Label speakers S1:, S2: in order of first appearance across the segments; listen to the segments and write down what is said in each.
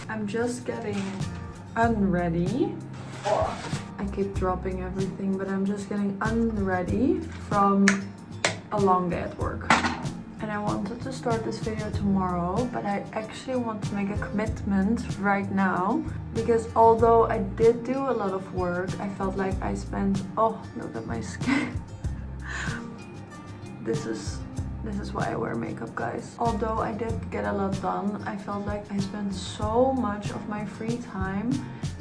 S1: I'm just getting unready. I keep dropping everything, but I'm just getting unready from a long day at work. And I wanted to start this video tomorrow, but I actually want to make a commitment right now, because although I did do a lot of work, I felt like I spent, oh, look at my skin. This is why I wear makeup, guys. Although I did get a lot done, I felt like I spent so much of my free time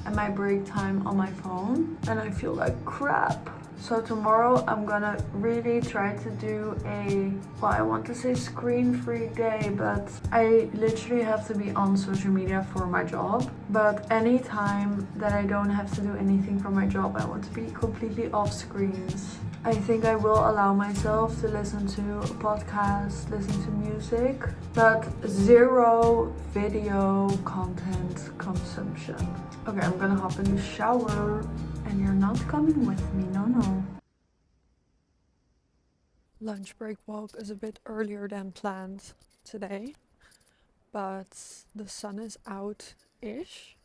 S1: and my break time on my phone, and I feel like crap. So tomorrow I'm gonna really try to do a, well, I want to say screen-free day, but I literally have to be on social media for my job. But any time that I don't have to do anything for my job, I want to be completely off screens. I think I will allow myself to listen to a podcast, listen to music, but zero video content consumption. Okay, I'm gonna hop in the shower. And you're not coming with me, no. Lunch break walk is a bit earlier than planned today, but the sun is out-ish,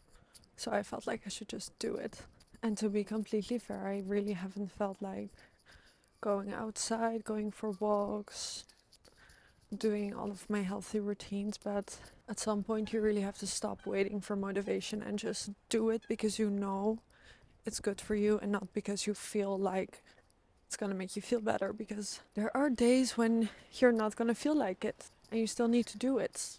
S1: so I felt like I should just do it. And to be completely fair, I really haven't felt like going outside, going for walks, doing all of my healthy routines, but at some point you really have to stop waiting for motivation and just do it because you know it's good for you and not because you feel like it's gonna make you feel better, because there are days when you're not gonna feel like it and you still need to do it.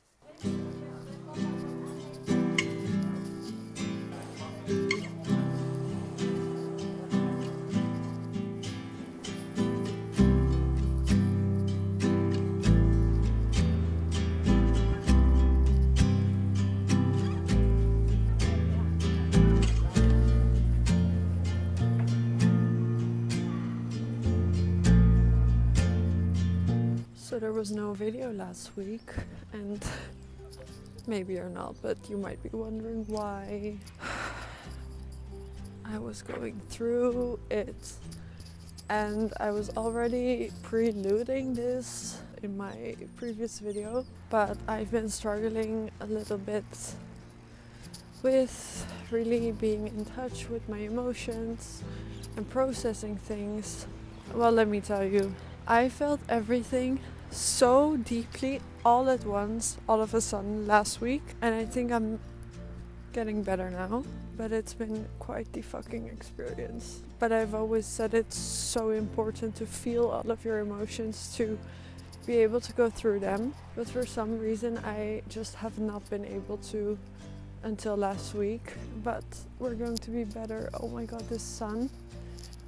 S1: So there was no video last week, and maybe you're not, but you might be wondering why. I was going through it, and I was already preluding this in my previous video, but I've been struggling a little bit with really being in touch with my emotions and processing things. Well, let me tell you, I felt everything so deeply all at once, all of a sudden last week, and I think I'm getting better now, but it's been quite the fucking experience. But I've always said it's so important to feel all of your emotions, to be able to go through them, but for some reason I just have not been able to until last week. But we're going to be better. Oh my god, this sun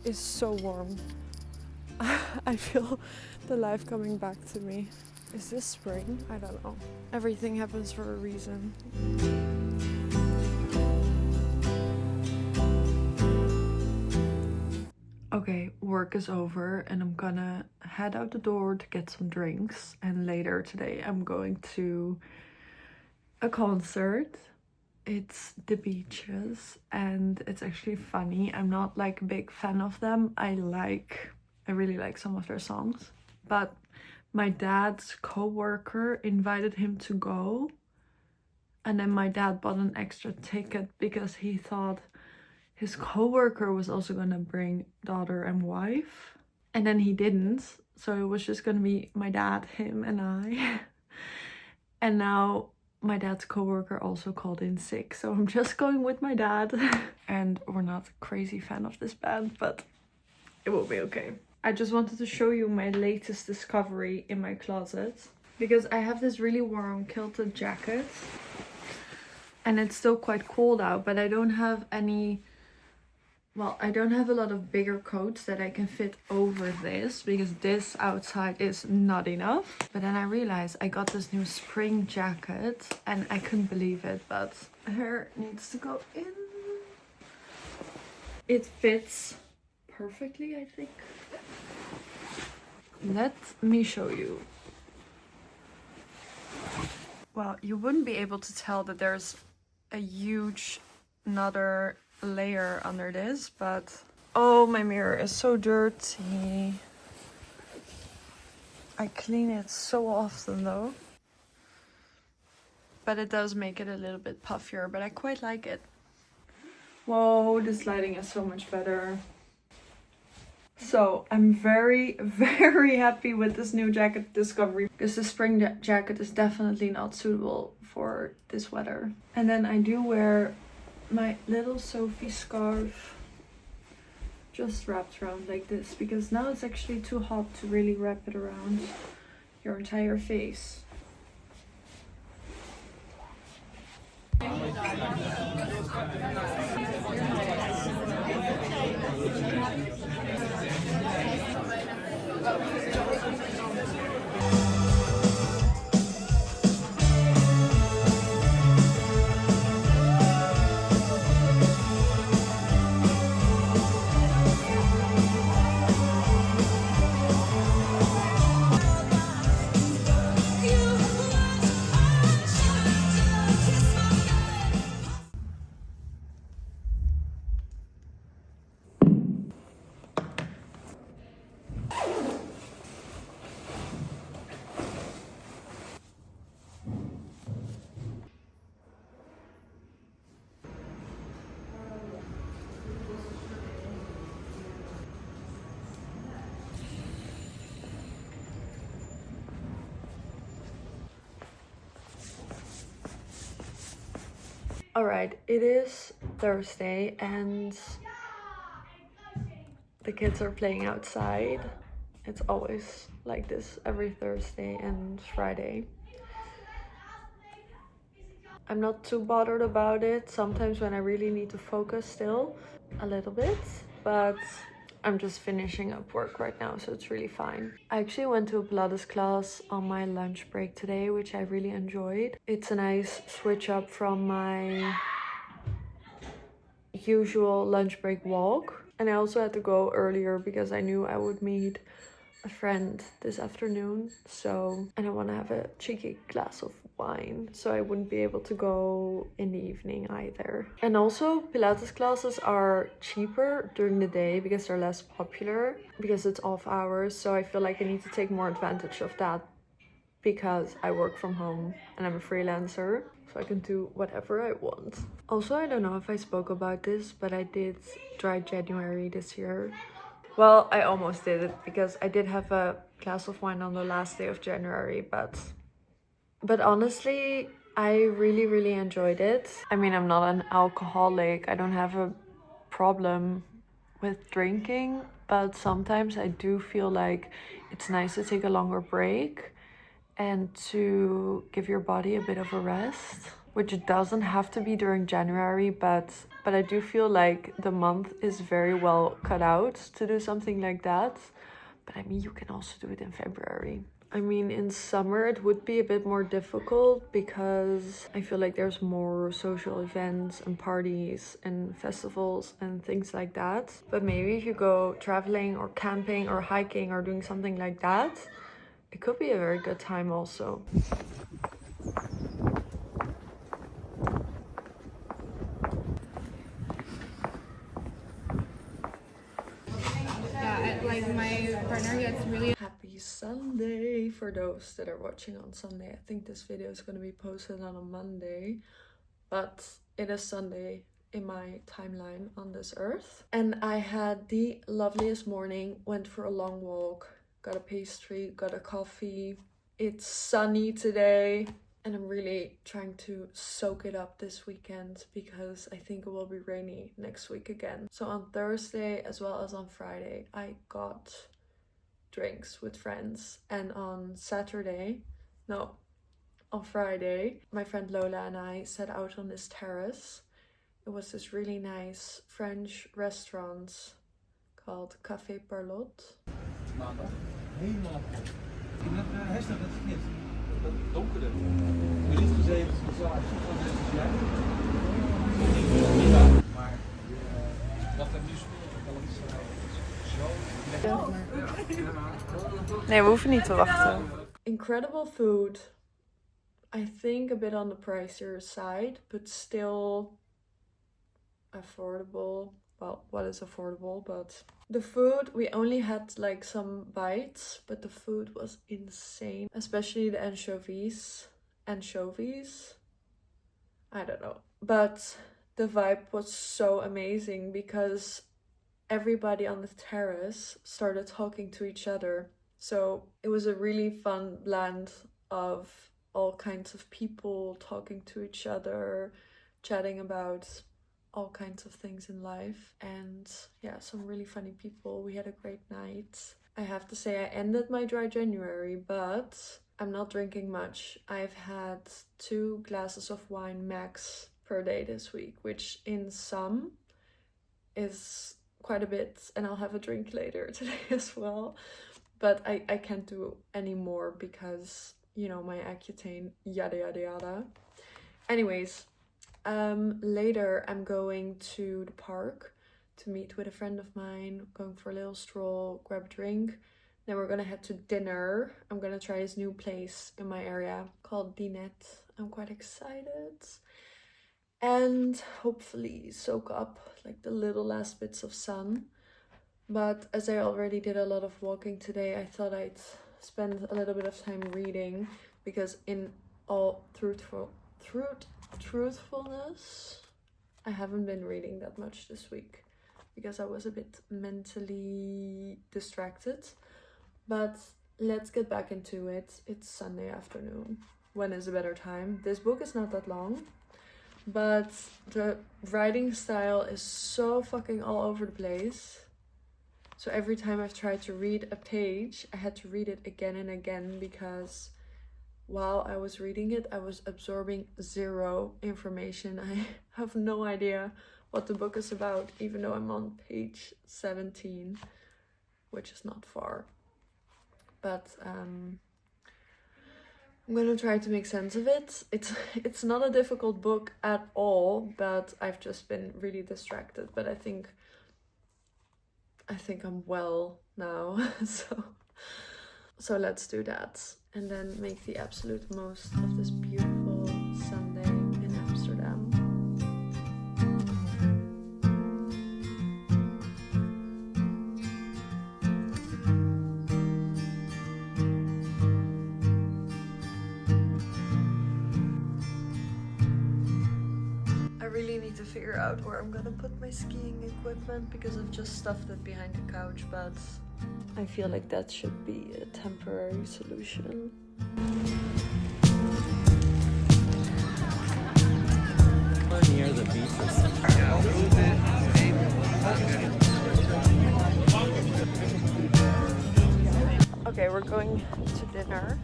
S1: is so warm. I feel the life coming back to me. Is this spring? I don't know. Everything happens for a reason. Okay, work is over and I'm gonna head out the door to get some drinks, and later today I'm going to a concert. It's The Beaches, and it's actually funny. I'm not like a big fan of them. I really like some of their songs, but my dad's co-worker invited him to go, and then my dad bought an extra ticket because he thought his co-worker was also gonna bring daughter and wife, and then he didn't, so it was just gonna be my dad, him, and I. And now my dad's co-worker also called in sick, so I'm just going with my dad. And we're not a crazy fan of this band, but it will be okay. I just wanted to show you my latest discovery in my closet, because I have this really warm kilted jacket and it's still quite cold out, but I don't have any, well, I don't have a lot of bigger coats that I can fit over this, because this outside is not enough. But then I realized I got this new spring jacket and I couldn't believe it, but hair needs to go in. It fits perfectly, I think. Let me show you. Well, you wouldn't be able to tell that there's a huge another layer under this, but oh, my mirror is so dirty. I clean it so often though. but it does make it a little bit puffier, but I quite like it. Whoa, this lighting is so much better. So I'm very, very happy with this new jacket discovery, because the spring jacket is definitely not suitable for this weather. And then I do wear my little Sophie scarf just wrapped around like this, because now it's actually too hot to really wrap it around your entire face. Alright, it is Thursday and the kids are playing outside. It's always like this every Thursday and Friday. I'm not too bothered about it. Sometimes when I really need to focus still a little bit, but I'm just finishing up work right now, so it's really fine. I actually went to a Pilates class on my lunch break today, which I really enjoyed. It's a nice switch up from my usual lunch break walk. And I also had to go earlier because I knew I would meet a friend this afternoon, so, and I want to have a cheeky glass of wine, so I wouldn't be able to go in the evening either. And also Pilates classes are cheaper during the day because they're less popular, because it's off hours, so I feel like I need to take more advantage of that because I work from home and I'm a freelancer, so I can do whatever I want. Also, I don't know if I spoke about this, but I did dry January this year. Well, I almost did it because I did have a glass of wine on the last day of January, but honestly, I really enjoyed it. I mean, I'm not an alcoholic. I don't have a problem with drinking, but sometimes I do feel like it's nice to take a longer break and to give your body a bit of a rest, which doesn't have to be during January, but I do feel like the month is very well cut out to do something like that. But I mean, you can also do it in February. I mean, in summer it would be a bit more difficult because I feel like there's more social events and parties and festivals and things like that. But maybe if you go traveling or camping or hiking or doing something like that, it could be a very good time also.
S2: Yeah, like my partner gets really
S1: Happy Sunday for those that are watching on Sunday. I think this video is going to be posted on a Monday, but it is Sunday in my timeline on this earth. And I had the loveliest morning, went for a long walk, got a pastry, got a coffee. It's sunny today and I'm really trying to soak it up this weekend because I think it will be rainy next week again. So on Thursday as well as on Friday, I got drinks with friends, and on Friday, my friend Lola and I set out on this terrace. It was this really nice French restaurant called Café Parlotte.
S3: Maandag helemaal kapot. Ik heb hashtag het verkeerd. Dat donkere. Je niet gezegd, zo actief van deze jij. Maar wat er nu speelt, dat is zo.
S1: Nee, we hoeven niet te wachten. Incredible food. I think a bit on the pricier side, but still affordable. Well, what is affordable, but the food, we only had like some bites, but the food was insane, especially the anchovies. I don't know. But the vibe was so amazing because everybody on the terrace started talking to each other. So it was a really fun blend of all kinds of people talking to each other, chatting about all kinds of things in life, and yeah, some really funny people. We had a great night. I have to say I ended my dry January, but I'm not drinking much. I've had 2 glasses of wine max per day this week, which in sum is quite a bit, and I'll have a drink later today as well. But I can't do any more because, you know, my Accutane, yada yada yada. Anyways, later I'm going to the park to meet with a friend of mine, going for a little stroll, grab a drink. Then we're gonna head to dinner. I'm gonna try this new place in my area called Dinette. I'm quite excited. And hopefully soak up like the little last bits of sun. But as I already did a lot of walking today, I thought I'd spend a little bit of time reading, because in all truthfulness, I haven't been reading that much this week because I was a bit mentally distracted. But let's get back into it. It's Sunday afternoon. When is a better time? This book is not that long, but the writing style is so fucking all over the place. So every time I've tried to read a page, I had to read it again and again, because while I was reading it, I was absorbing zero information. I have no idea what the book is about, even though I'm on page 17, which is not far. But I'm gonna try to make sense of it. It's not a difficult book at all, but I've just been really distracted. But I think I'm well now, so let's do that, and then make the absolute most of this beautiful Sunday in Amsterdam. I really need to figure out where I'm gonna put my skiing equipment, because I've just stuffed it behind the couch, but I feel like that should be a temporary solution.
S3: Near the beaches.
S1: Okay, we're going to dinner.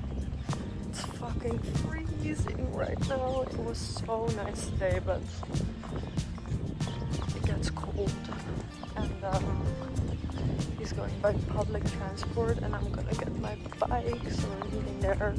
S1: It's fucking freezing right now. It was so nice today, but it gets cold. And he's going by public transport, and I'm gonna get my bike, so we're meeting there.